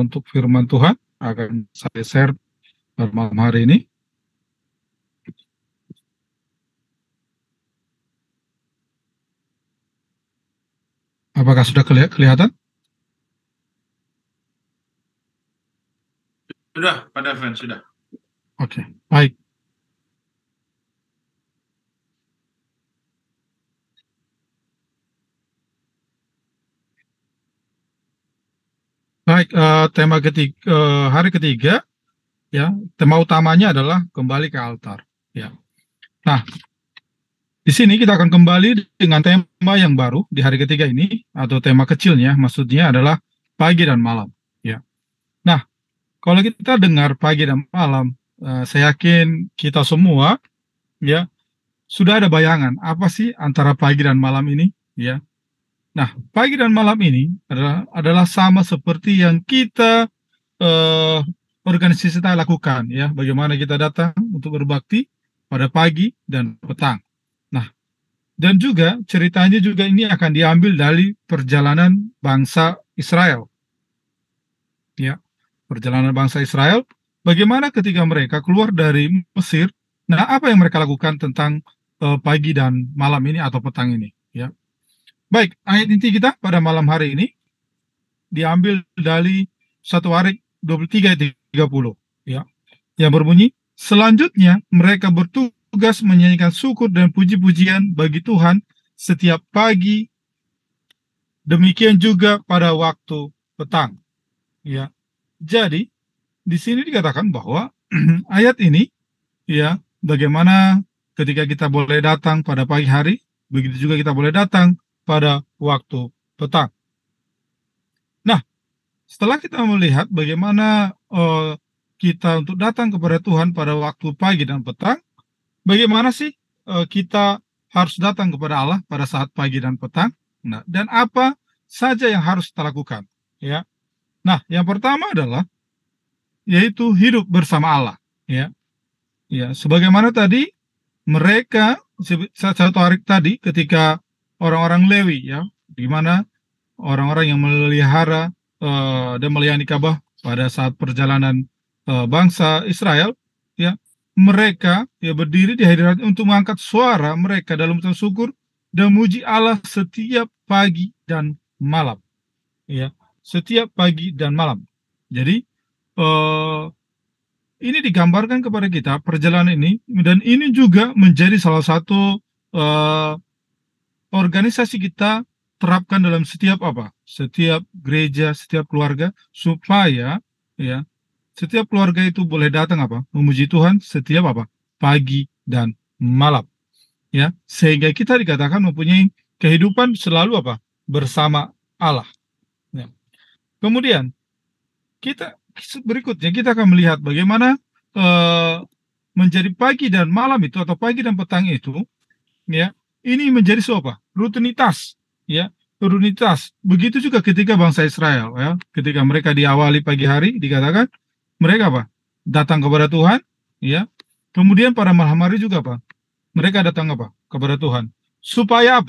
untuk firman Tuhan akan saya share pada malam hari ini. Apakah sudah kelihatan? Sudah, Pak Darven, sudah. Oke, baik. Baik, tema hari ketiga, ya, tema utamanya adalah kembali ke altar. Ya. Nah, di sini kita akan kembali dengan tema yang baru di hari ketiga ini, atau tema kecilnya, maksudnya adalah pagi dan malam. Ya. Nah, kalau kita dengar pagi dan malam, saya yakin kita semua, ya, sudah ada bayangan apa sih antara pagi dan malam ini, ya. Nah, pagi dan malam ini adalah sama seperti yang kita organisasi kita lakukan, ya. Bagaimana kita datang untuk berbakti pada pagi dan petang. Nah, dan juga ceritanya juga ini akan diambil dari perjalanan bangsa Israel, ya. Perjalanan bangsa Israel, bagaimana ketika mereka keluar dari Mesir. Nah, apa yang mereka lakukan tentang pagi dan malam ini atau petang ini, ya. Baik, ayat inti kita pada malam hari ini diambil dari 1 Warik 23 ayat 30, ya. Yang berbunyi, selanjutnya mereka bertugas menyanyikan syukur dan puji-pujian bagi Tuhan setiap pagi, demikian juga pada waktu petang, ya. Jadi di sini dikatakan bahwa ayat ini, ya, bagaimana ketika kita boleh datang pada pagi hari, begitu juga kita boleh datang pada waktu petang. Nah, setelah kita melihat bagaimana kita untuk datang kepada Tuhan pada waktu pagi dan petang, bagaimana sih kita harus datang kepada Allah pada saat pagi dan petang? Nah, dan apa saja yang harus kita lakukan, ya? Nah, yang pertama adalah yaitu hidup bersama Allah, ya. Ya, sebagaimana tadi mereka satu hari tadi ketika orang-orang Lewi, ya, di mana orang-orang yang memelihara dan melayani Ka'bah pada saat perjalanan bangsa Israel, ya, mereka ya berdiri di hadirat untuk mengangkat suara mereka dalam ucapan syukur dan muji Allah setiap pagi dan malam, ya, setiap pagi dan malam. Jadi ini digambarkan kepada kita perjalanan ini, dan ini juga menjadi salah satu organisasi kita terapkan dalam setiap setiap gereja, setiap keluarga, supaya ya setiap keluarga itu boleh datang memuji Tuhan setiap pagi dan malam, ya, sehingga kita dikatakan mempunyai kehidupan selalu bersama Allah, ya. Kemudian berikutnya kita akan melihat bagaimana menjadi pagi dan malam itu, atau pagi dan petang itu, ya, ini menjadi rutinitas, ya, rutinitas. Begitu juga ketika bangsa Israel, ya, ketika mereka diawali pagi hari dikatakan mereka datang kepada Tuhan, ya. Kemudian pada malam hari juga mereka datang kepada Tuhan. Supaya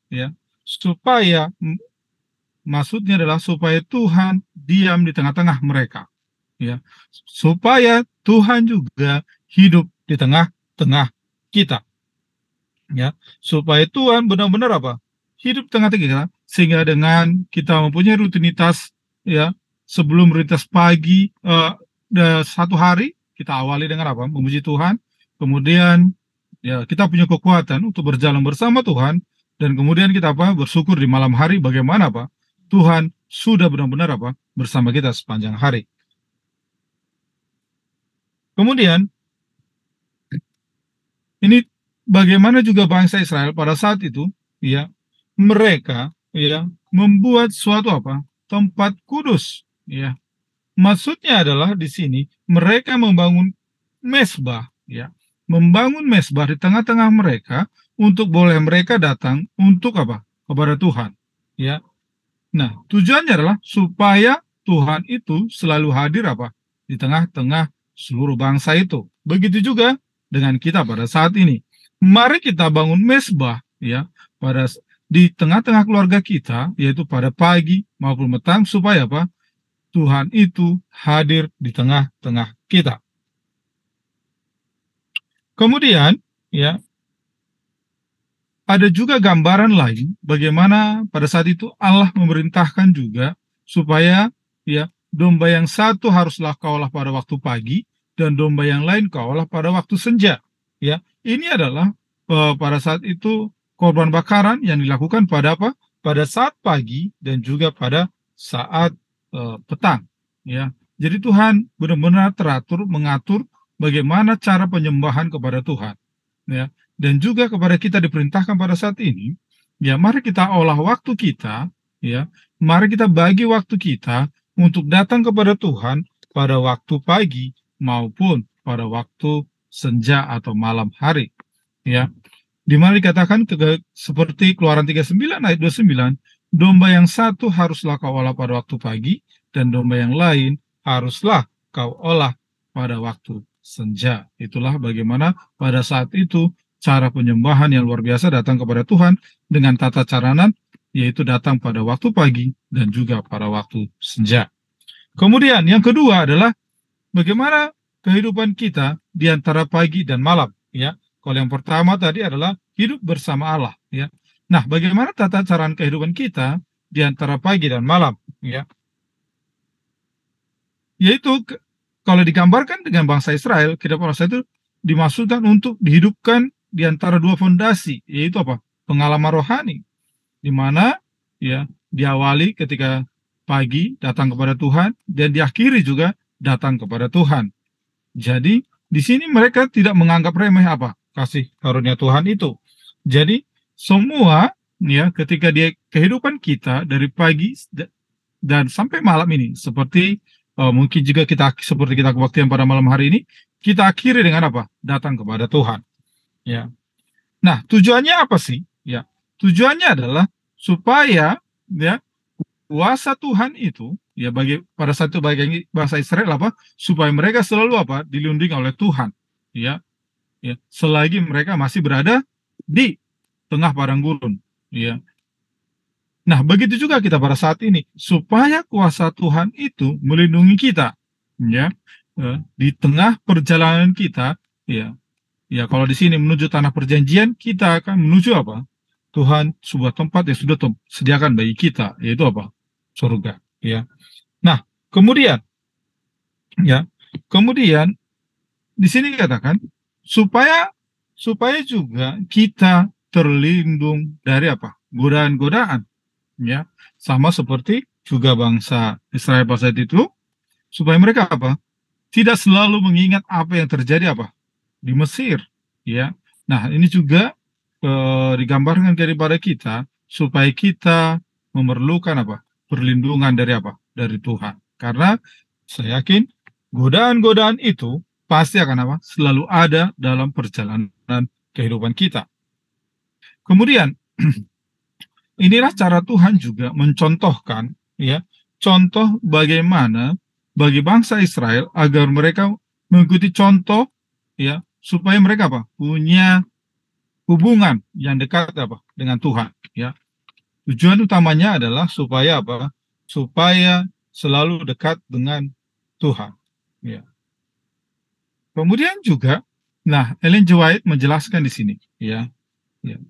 ya, supaya maksudnya adalah supaya Tuhan diam di tengah-tengah mereka, ya, supaya Tuhan juga hidup di tengah-tengah kita, ya, supaya Tuhan benar-benar hidup di tengah-tengah kita, sehingga dengan kita mempunyai rutinitas, ya, sebelum rutinitas pagi satu hari kita awali dengan memuji Tuhan, kemudian ya kita punya kekuatan untuk berjalan bersama Tuhan, dan kemudian kita bersyukur di malam hari bagaimana Tuhan sudah benar-benar bersama kita sepanjang hari. Kemudian ini bagaimana juga bangsa Israel pada saat itu, ya, mereka ya membuat suatu tempat kudus, ya. Maksudnya adalah di sini mereka membangun mesbah, ya, membangun mesbah di tengah-tengah mereka untuk boleh mereka datang untuk kepada Tuhan, ya. Nah, tujuannya adalah supaya Tuhan itu selalu hadir di tengah-tengah seluruh bangsa itu. Begitu juga dengan kita pada saat ini. Mari kita bangun mesbah, ya, di tengah-tengah keluarga kita, yaitu pada pagi maupun petang, supaya Tuhan itu hadir di tengah-tengah kita. Kemudian, ya, ada juga gambaran lain bagaimana pada saat itu Allah memerintahkan juga supaya ya domba yang satu haruslah kau olah pada waktu pagi dan domba yang lain kau olah pada waktu senja. Ya, ini adalah pada saat itu korban bakaran yang dilakukan pada apa? Pada saat pagi dan juga pada saat petang. Ya, jadi Tuhan benar-benar teratur mengatur bagaimana cara penyembahan kepada Tuhan. Ya, dan juga kepada kita diperintahkan pada saat ini, ya mari kita olah waktu kita, ya, mari kita bagi waktu kita untuk datang kepada Tuhan pada waktu pagi maupun pada waktu senja atau malam hari, ya. Di mana dikatakan seperti Keluaran 39 ayat 29, domba yang satu haruslah kau olah pada waktu pagi dan domba yang lain haruslah kau olah pada waktu senja. Itulah bagaimana pada saat itu cara penyembahan yang luar biasa datang kepada Tuhan dengan tata caranan, yaitu datang pada waktu pagi dan juga pada waktu senja. Kemudian yang kedua adalah bagaimana kehidupan kita di antara pagi dan malam, ya. Kalau yang pertama tadi adalah hidup bersama Allah, ya. Nah, bagaimana tata cara kehidupan kita di antara pagi dan malam, ya. Yaitu kalau digambarkan dengan bangsa Israel, kita bangsa itu dimaksudkan untuk dihidupkan di antara dua fondasi, yaitu apa? Pengalaman rohani, di mana ya diawali ketika pagi datang kepada Tuhan dan diakhiri juga datang kepada Tuhan. Jadi di sini mereka tidak menganggap remeh apa kasih karunia Tuhan itu. Jadi semua ya ketika dia kehidupan kita dari pagi dan sampai malam ini seperti mungkin juga seperti kita kebaktian pada malam hari ini, kita akhiri dengan apa? Datang kepada Tuhan. Ya. Nah, tujuannya apa sih? Ya, tujuannya adalah supaya ya kuasa Tuhan itu ya pada saat itu bagi bangsa Israel apa? Supaya mereka selalu apa? Dilindungi oleh Tuhan. Ya. Ya, selagi mereka masih berada di tengah padang gurun, ya. Nah, begitu juga kita pada saat ini supaya kuasa Tuhan itu melindungi kita, ya. Di tengah perjalanan kita, ya. Ya, kalau di sini menuju tanah perjanjian, kita akan menuju apa? Tuhan sebuah tempat yang sudah sediakan bagi kita, yaitu apa? Surga, ya. Nah, kemudian di sini dikatakan supaya juga kita terlindung dari apa? Godaan-godaan, ya. Sama seperti juga bangsa Israel pada saat itu, supaya mereka apa? Tidak selalu mengingat apa yang terjadi apa? Di Mesir, ya. Nah, ini juga digambarkan daripada kita supaya kita memerlukan apa? Perlindungan dari apa? Dari Tuhan. Karena saya yakin godaan-godaan itu pasti akan apa? Selalu ada dalam perjalanan kehidupan kita. Kemudian inilah cara Tuhan juga mencontohkan ya, contoh bagaimana bagi bangsa Israel agar mereka mengikuti contoh ya, supaya mereka apa? Punya hubungan yang dekat apa? Dengan Tuhan, ya. Tujuan utamanya adalah supaya apa? Supaya selalu dekat dengan Tuhan, ya. Kemudian juga, nah, Ellen G. White menjelaskan di sini, ya, ya.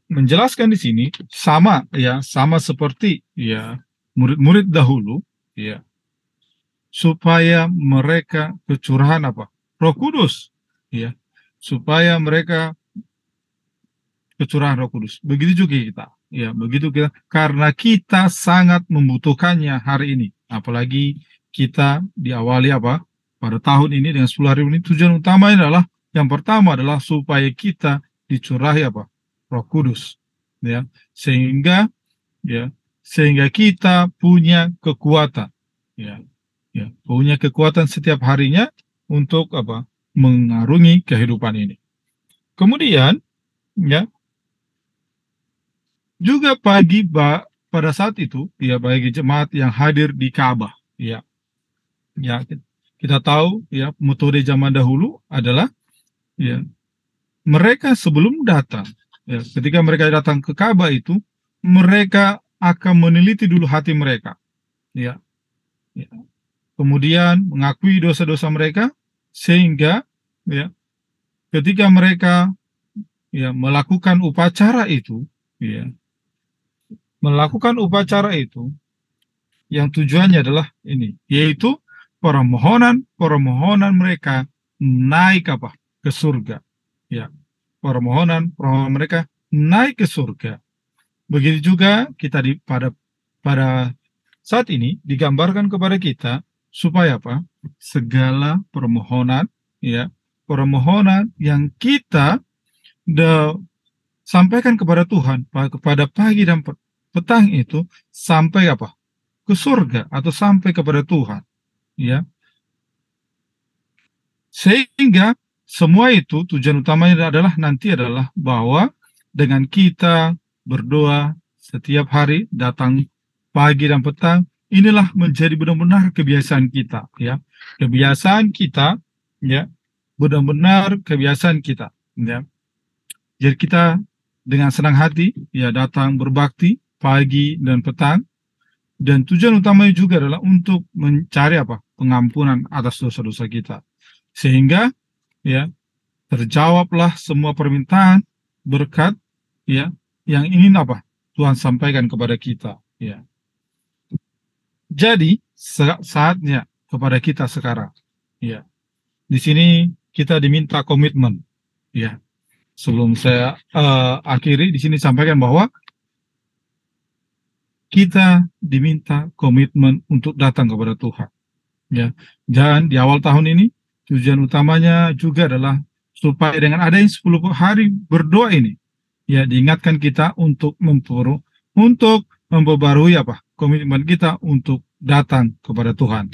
Menjelaskan di sini sama, ya, sama seperti ya murid-murid dahulu, ya, supaya mereka kecurahan apa? Roh Kudus, ya, supaya mereka kecurahan Roh Kudus. Begitu juga kita, ya, begitu kita, karena kita sangat membutuhkannya hari ini, apalagi kita diawali apa? Pada tahun ini dengan 10 hari ini, tujuan utamanya adalah yang pertama adalah supaya kita dicurahi apa? Roh Kudus, ya, sehingga kita punya kekuatan, ya, punya kekuatan setiap harinya untuk apa? Mengarungi kehidupan ini. Kemudian, ya, juga pada saat itu, ya, bagi jemaat yang hadir di Ka'bah, ya, kita tahu, ya, metode zaman dahulu adalah, ya, mereka sebelum datang, ya, ketika mereka datang ke Ka'bah itu, mereka akan meneliti dulu hati mereka, ya. ya, kemudian mengakui dosa-dosa mereka, sehingga ya ketika mereka ya melakukan upacara itu, ya melakukan upacara itu, yang tujuannya adalah ini, yaitu permohonan mereka naik apa? Ke surga. Ya, permohonan mereka naik ke surga. Begitu juga kita pada saat ini digambarkan kepada kita supaya apa? Segala permohonan, ya, permohonan yang kita sampaikan kepada Tuhan kepada pagi dan petang itu sampai apa? Ke surga atau sampai kepada Tuhan, ya. Sehingga semua itu tujuan utamanya adalah bahwa dengan kita berdoa setiap hari, datang pagi dan petang, inilah menjadi benar-benar kebiasaan kita, ya. Kebiasaan kita, ya, benar-benar kebiasaan kita, ya. Jadi kita dengan senang hati, ya, datang berbakti pagi dan petang, dan tujuan utamanya juga adalah untuk mencari apa? Pengampunan atas dosa-dosa kita. Sehingga ya terjawablah semua permintaan berkat, ya, yang ingin apa? Tuhan sampaikan kepada kita, ya. Jadi saatnya kepada kita sekarang, ya. Di sini kita diminta komitmen, ya. Sebelum saya akhiri di sini sampaikan bahwa kita diminta komitmen untuk datang kepada Tuhan, ya. Dan di awal tahun ini tujuan utamanya juga adalah supaya dengan adanya 10 hari berdoa ini, ya, diingatkan kita untuk memperbarui apa? Komitmen kita untuk datang kepada Tuhan.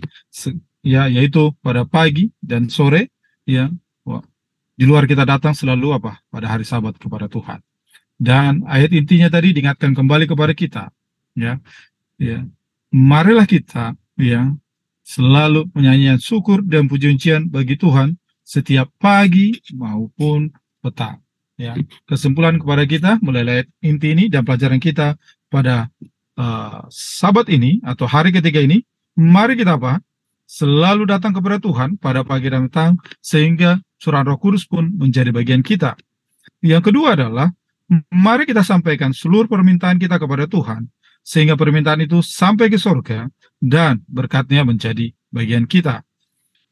Ya, yaitu pada pagi dan sore, ya. Di luar kita datang selalu apa? Pada hari Sabat kepada Tuhan. Dan ayat intinya tadi diingatkan kembali kepada kita, ya. Ya. Marilah kita, ya, selalu menyanyikan syukur dan puji-pujian bagi Tuhan setiap pagi maupun petang. Ya, kesimpulan kepada kita melalui inti ini dan pelajaran kita pada Sabat ini atau hari ketiga ini, mari kita apa? Selalu datang kepada Tuhan pada pagi dan petang, sehingga curahan Roh Kudus pun menjadi bagian kita. Yang kedua adalah, mari kita sampaikan seluruh permintaan kita kepada Tuhan, sehingga permintaan itu sampai ke surga dan berkatnya menjadi bagian kita.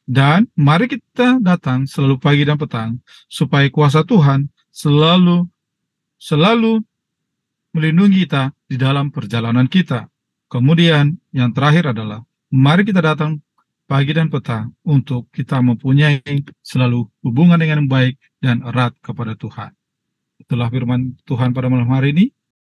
Dan mari kita datang selalu pagi dan petang, supaya kuasa Tuhan selalu melindungi kita di dalam perjalanan kita. Kemudian yang terakhir adalah, mari kita datang pagi dan petang untuk kita mempunyai selalu hubungan dengan baik dan erat kepada Tuhan. Itulah firman Tuhan pada malam hari ini.